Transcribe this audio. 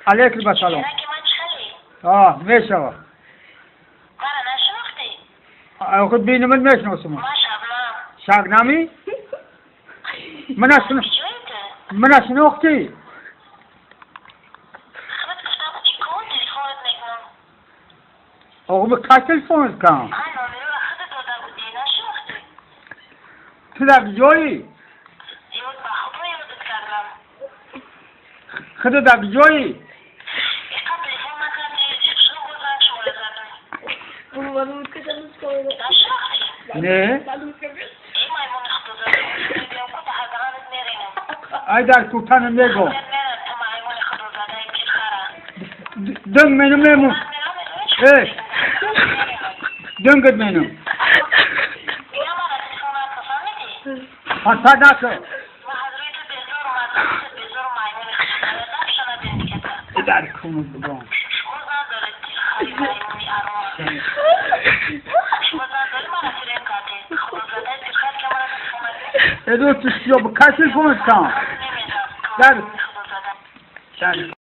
علیکم السلام. میشوه. خود بینمت میشناسم. شبنمی؟ من شناختی. آقا به که تلفونت کن؟ تو در جایی؟ خود در جایی؟ نه؟ ای در کوتن میگو دنگ منو میمون دنگت منو خطا نکن در کنم بگم ادو تشتیو بکسی کنم در